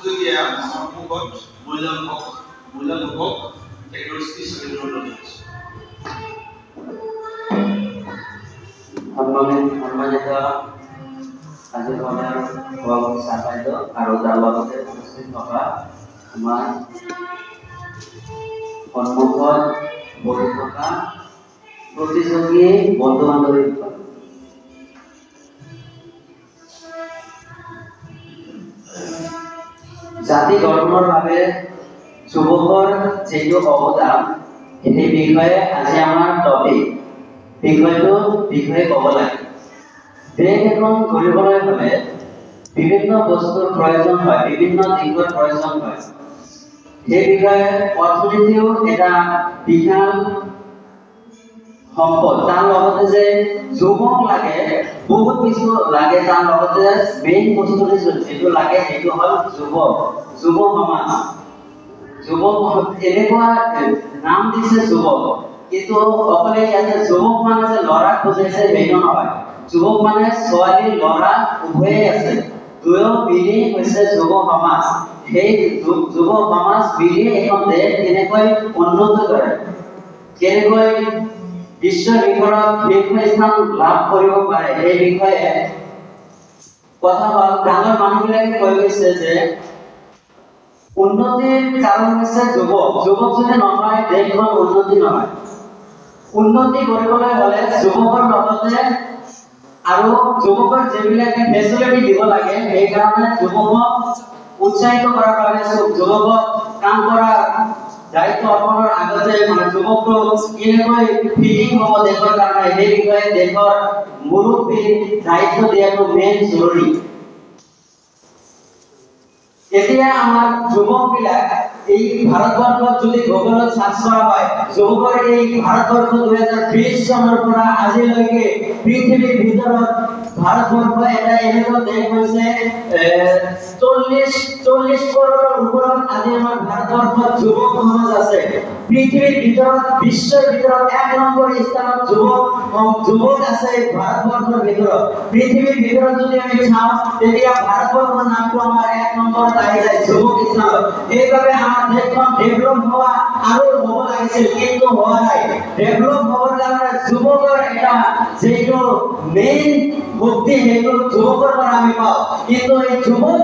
সুযোগীয়া সন্মুখত মহিলালোকক তেখেতৰ স্পীচলৈ অনুৰোধ জনাইছোঁ। সম্মানিত আজিৰ সভাপতি চাপাইদ আৰু তাৰ লগতে উপস্থিত থকা আমাৰ সন্মুখত বহি থকা প্ৰতিযোগী বন্ধু বান্ধৱীসকল, জাতি গঠনৰ বাবে যুৱকৰ যিটো অৱদান সেই বিষয়ে আজি আমাৰ টপিক বিষয়ে ক'ব লাগে। দেশ এখন গঢ়িবলৈ হ'লে বিভিন্ন বস্তুৰ প্ৰয়োজন হয়, বিভিন্ন দিশৰ প্ৰয়োজন হয়। সেই বিষয়ে অৰ্থনীতিও এটা বিশাল সম্পদ। তাৰ লগতে যে যুৱক লাগে, বহুত কিছু লাগে, তাৰ লগতে মেইন বস্তু যিটো লাগে সেইটো হ'ল যুৱ সমাজ। যুৱক এনেকুৱা নাম দিছে যুৱক, কিন্তু অকলে ইয়াতে যুৱক মানে যে ল'ৰাক বুজাইছে সেইটো নহয়। যুৱক মানে ছোৱালী ল'ৰা উভয়ে আছে, দুয়ো মিলি হৈছে যুৱ সমাজ। সেই যুৱ সমাজ মিলি এখন দেশ কেনেকৈ উন্নত কৰে, কেনেকৈ বিশ্বৰ ভিতৰত শীৰ্ষস্থান লাভ কৰিব পাৰে, সেই বিষয়ে কথা হ'ল। ডাঙৰ মানুহবিলাকে কৈ গৈছে যে উন্নতিৰ কাৰণ হৈছে যুৱক যদি নহয় দেশখন উন্নতি নহয়। উন্নতি কৰিবলৈ হ'লে যুৱকৰ লগতে আৰু যুৱকৰ যিবিলাকে ফেচিলিটি দিব লাগে, সেইকাৰণে যুৱকক উৎসাহিত কৰাৰ বাবে যুৱকক কাম কৰাৰ দায়িত্ব অৰ্পণৰ আগতে যুৱকক কেনেকৈ ফিটিং হ'ব দেশৰ কাৰণে, সেই বিষয়ে দেশৰ মুৰব্বীৰ দায়িত্ব দিয়াটো মেইন জৰুৰী। এতিয়া আমাৰ যুৱকবিলাক এই ভাৰতবৰ্ষত যদি গুগলত সাৰ্চ কৰা হয়, যুৱকৰ এই ভাৰতবৰ্ষ 2020 চনৰ পৰা আজিলৈকে পৃথিৱীৰ ভিতৰত ভাৰতবৰ্ষ এটা এনেকুৱা দেশ হৈছে 40 কৰোৰৰ ওপৰত আজি আমাৰ ভাৰতবৰ্ষত যুৱক সমাজ আছে। পৃথিৱীৰ ভিতৰত বিশ্বৰ ভিতৰত 1 নম্বৰ স্থানত যুৱক আছে ভাৰতবৰ্ষৰ ভিতৰত। পৃথিৱীৰ ভিতৰত যদি আমি চাওঁ তেতিয়া ভাৰতবৰ্ষৰ নামটো আমাৰ 1 নম্বৰত আহি যায় যুৱক স্থানত। এইভাবে আমাৰ দেশখন ডেভেলপ হোৱা আৰু হ'ব লাগিছিল, কিন্তু হোৱা নাই। ডেভেলপ হ'বৰ কাৰণে যুৱকৰ এটা যিটো মেইন শক্তি সেইটো যুৱকৰ পৰা আমি পাওঁ। কিন্তু এই যুৱক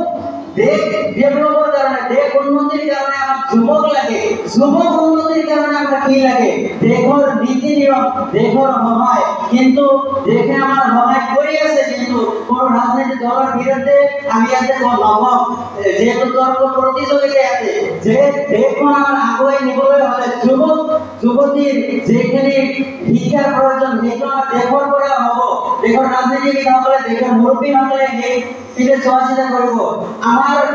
দেশ ডেভেলপৰ কাৰণে, দেশ উন্নতিৰ কাৰণে আমাক যুৱক লাগে। যুৱক উন্নতিৰ কাৰণে আমাক কি লাগে? দেশৰ নীতি নিয়ম, দেশৰ সহায়। কিন্তু দেশে আমাৰ সহায় কৰি আছে, কিন্তু কোনো ৰাজনৈতিক দলৰ বিৰুদ্ধে আমি ইয়াতে নকওঁ, যেহেতু তৰ্ক প্ৰতিযোগিতা আছে যে দেশখন আমাৰ আগুৱাই নিবলৈ হ'লে যুৱতীৰ যিখিনি শিক্ষাৰ প্ৰয়োজন সেইটো আমাৰ দেশৰ পৰা হ'ব। দেশৰ ৰাজনীতিবিদসকলে, দেশৰ মুৰব্বীসকলে সেই চোৱা চিতা কৰিব। আমাৰ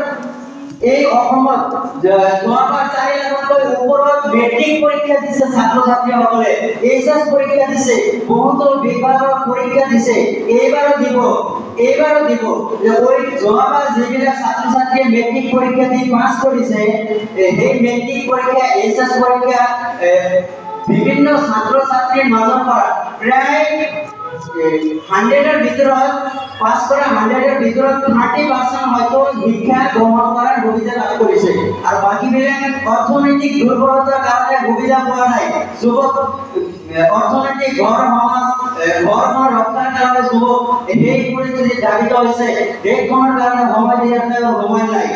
এই অসমত যোৱাবাৰ 4 লাখতকৈ ওপৰত মেট্ৰিক পৰীক্ষা দিছে ছাত্ৰ ছাত্ৰীসকলে, এইচএছ পৰীক্ষা দিছে, বহুতো বিভাগৰ পৰীক্ষা দিছে। এইবাৰো দিব। যোৱাবাৰ যিবিলাক ছাত্ৰ ছাত্ৰীয়ে মেট্ৰিক পৰীক্ষা দি পাছ কৰিছে, সেই মেট্ৰিক পৰীক্ষা, এইচএছ পৰীক্ষা বিভিন্ন ছাত্ৰ ছাত্ৰীৰ মাজৰ পৰা প্ৰায় 100ৰ ভিতৰত পাছ কৰা 100ৰ ভিতৰত 30% হয়তো শিক্ষা গ্ৰহণ কৰাৰ সুবিধা লাভ কৰিছে, আৰু বাকীবিলাক অৰ্থনৈতিক দুৰ্বলতাৰ কাৰণে সুবিধা পোৱা নাই। যুৱক অৰ্থনৈতিক ঘৰখন ৰক্ষাৰ কাৰণে যুৱক সেই পৰিস্থিতিত দাবিত হৈছে। দেশখনৰ কাৰণে সময় দিয়াৰ সময় নাই।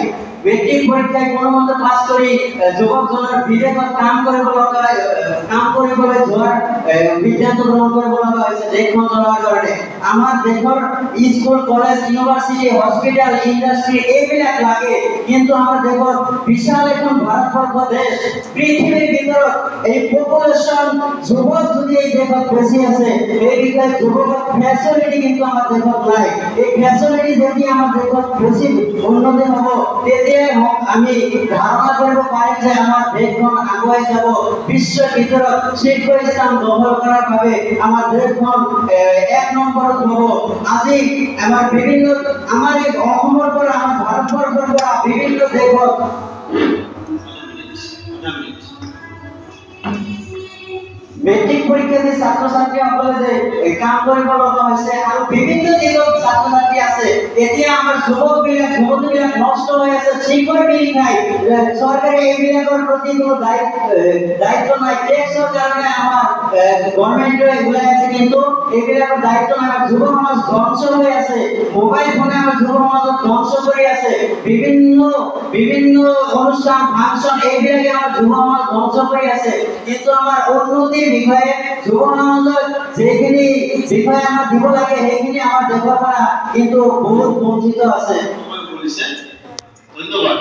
মেট্ৰিক পৰীক্ষায় কোনোমতে পাছ কৰি যুৱকজনৰ বিদেশত কাম কৰিবলৈ যোৱাৰ সিদ্ধান্ত গ্ৰহণ কৰিব লগা হৈছে দেশখন চলাৰ কাৰণে। আমাৰ দেশৰ school, college, university, hospital, industry এইবিলাক লাগে, কিন্তু আমাৰ দেশত বিশাল এখন ভাৰতবৰ্ষ দেশ, পৃথিৱীৰ ভিতৰত এই পপুলেশ্যন যুৱক যদি এই দেশত বেছি আছে, এই বিষয়ে যুৱকৰ ফেচিলিটি কিন্তু আমাৰ দেশত নাই। এই ফেচিলিটি যদি আমাৰ দেশত বেছি উন্নতি হ'ব, তেতিয়াই আমি ধাৰণা কৰিব পাৰিম যে আমাৰ দেশখন আগুৱাই যাব, বিশ্বৰ ভিতৰত শীৰ্ষস্থান দখল কৰাৰ বাবে আমাৰ দেশখন 1 নম্বৰত হ'ব। আজি আমাৰ এই অসমৰ পৰা, আমাৰ ভাৰতবৰ্ষৰ পৰা বিভিন্ন দেশত মেট্ৰিক পৰীক্ষা দি ছাত্ৰ ছাত্ৰীসকলে যে কাম কৰিব লগা হৈছে, আৰু বিভিন্ন দিশত ছাত্ৰ ছাত্ৰী আছে। এতিয়া আমাৰ যুৱতীবিলাক নষ্ট হৈ আছে, শিখৰ বিড়ি খাই সৰকাৰেৰ এইবিলাকৰ প্ৰতি কোনো দায়িত্ব নাই টেক্সৰ কাৰণে আমাৰ গভৰ্ণমেণ্টে এগুলাই আছে কিন্তু এইবিলাকৰ দায়িত্ব নাই আমাৰ যুৱ সমাজ ধ্বংস হৈ আছে মোবাইল ফোনে আমাৰ যুৱ সমাজক ধ্বংস কৰি আছে বিভিন্ন অনুষ্ঠান ফাংশন এইবিলাকে আমাৰ যুৱ সমাজ ধ্বংস কৰি আছে কিন্তু আমাৰ উন্নতিৰ বিষয়ে যুৱ সমাজক যেখিনি বিষয়ে আমাৰ দিব লাগে সেইখিনি আমাৰ দেশৰ পৰা কিন্তু বহুত বঞ্চিত আছে সময় বলেছেন ধন্যবাদ